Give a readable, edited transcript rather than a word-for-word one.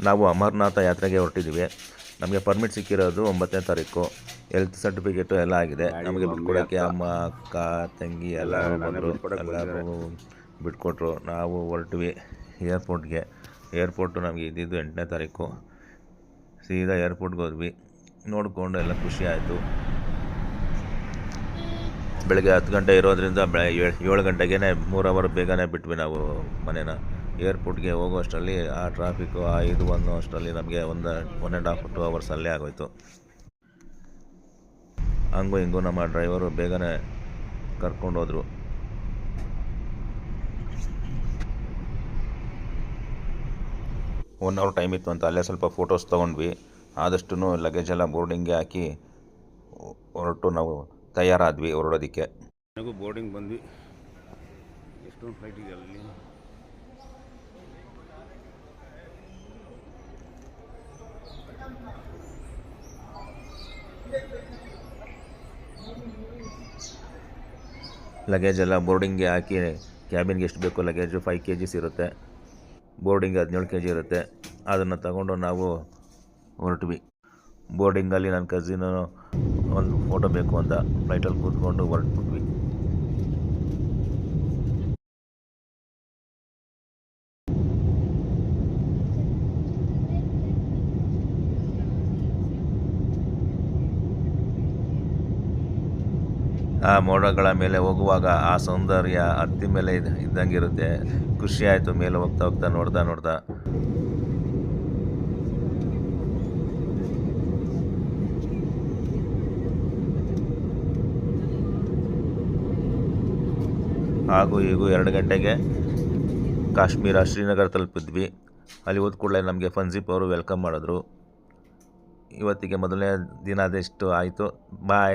ನಾವು ಅಮರನಾಥ ಯಾತ್ರೆಗೆ ಹೊರಟಿದ್ದೀವಿ. ನಮಗೆ ಪರ್ಮಿಟ್ ಸಿಕ್ಕಿರೋದು 9ನೇ ತಾರೀಕು. ಹೆಲ್ತ್ ಸರ್ಟಿಫಿಕೇಟು ಎಲ್ಲ ಆಗಿದೆ. ನಮಗೆ ಬಿಟ್ಕೊಡೋಕ್ಕೆ ಅಮ್ಮ, ಅಕ್ಕ, ತಂಗಿ ಎಲ್ಲರೂ ಬಂದರು. ಎಲ್ಲರೂ ಬಿಟ್ಕೊಟ್ರು. ನಾವು ಹೊರಟ್ವಿ ಏರ್ಪೋರ್ಟ್ಗೆ. ಏರ್ಪೋರ್ಟು ನಮಗೆ ಇದ್ದಿದ್ದು 8ನೇ ತಾರೀಕು. ಸೀದಾ ಏರ್ಪೋರ್ಟ್ಗೆ ಹೋದ್ವಿ. ನೋಡಿಕೊಂಡು ಎಲ್ಲ ಖುಷಿ ಆಯಿತು. ಬೆಳಗ್ಗೆ 10 ಗಂಟೆ ಇರೋದ್ರಿಂದ 7 ಗಂಟೆಗೇ 3 ಅವರ್ ಬೇಗನೆ ಬಿಟ್ವಿ ನಾವು ಮನೇನ. ಏರ್ಪೋರ್ಟ್ಗೆ ಹೋಗೋ ಅಷ್ಟರಲ್ಲಿ ಆ ಟ್ರಾಫಿಕ್ಕು ಆ ಇದು ಅನ್ನೋ ಅಷ್ಟರಲ್ಲಿ ನಮಗೆ 1.5 2 ಅವರ್ಸ್ ಅಲ್ಲೇ ಆಗೋಯ್ತು. ಹಂಗೂ ಹಿಂಗೂ ನಮ್ಮ ಡ್ರೈವರು ಬೇಗನೆ ಕರ್ಕೊಂಡೋದ್ರು. ಒನ್ ಅವರ್ ಟೈಮ್ ಇತ್ತು ಅಂತ ಅಲ್ಲೇ ಸ್ವಲ್ಪ ಫೋಟೋಸ್ ತೊಗೊಂಡ್ವಿ. ಆದಷ್ಟು ಲಗೇಜ್ ಎಲ್ಲ ಬೋರ್ಡಿಂಗ್ಗೆ ಹಾಕಿ ಹೊರಟು ನಾವು ತಯಾರಾದ್ವಿ ಹೊರಡೋದಕ್ಕೆ. ನನಗೂ ಬೋರ್ಡಿಂಗ್ ಬಂದ್ವಿ. ಎಷ್ಟೊಂದು ಫ್ಲೈಟ್ ಇದೆ ಅಲ್ಲಿ. ಲಗೇಜ್ ಎಲ್ಲ ಬೋರ್ಡಿಂಗ್ಗೆ ಹಾಕಿ ಕ್ಯಾಬಿನ್ಗೆ ಎಷ್ಟು ಬೇಕೋ ಲಗೇಜು 5 kgs ಇರುತ್ತೆ. ಬೋರ್ಡಿಂಗ್ 17 kg ಇರುತ್ತೆ. ಅದನ್ನು ತಗೊಂಡು ನಾವು ಹೊರಟ್ವಿ. ಬೋರ್ಡಿಂಗಲ್ಲಿ ನನ್ನ ಕಸಿನು ಒಂದು ಫೋಟೋ ಬೇಕು ಅಂತ ಫ್ಲೈಟಲ್ಲಿ ಕೂತ್ಕೊಂಡು ಹೊರಟ್ಬಿಟ್ವಿ. ಆ ಮೋಡಗಳ ಮೇಲೆ ಹೋಗುವಾಗ ಆ ಸೌಂದರ್ಯ ಹತ್ತಿ ಮೇಲೆ ಇದ್ದಂಗೆ ಇರುತ್ತೆ. ಖುಷಿ ಆಯಿತು ಮೇಲೆ ಹೋಗ್ತಾ ಹೋಗ್ತಾ ನೋಡ್ತಾ. ಹಾಗೂ ಹೀಗೂ 2 ಗಂಟೆಗೆ ಕಾಶ್ಮೀರ ಶ್ರೀನಗರ ತಲುಪಿದ್ವಿ. ಅಲ್ಲಿ ಹೋದ ಕೂಡಲೇ ನಮಗೆ ಫನ್ಜಿಪ್ ಅವರು ವೆಲ್ಕಮ್ ಮಾಡಿದ್ರು. ಇವತ್ತಿಗೆ ಮೊದಲನೇ ದಿನ ಅದೆಷ್ಟು ಆಯಿತು. ಬಾಯ್.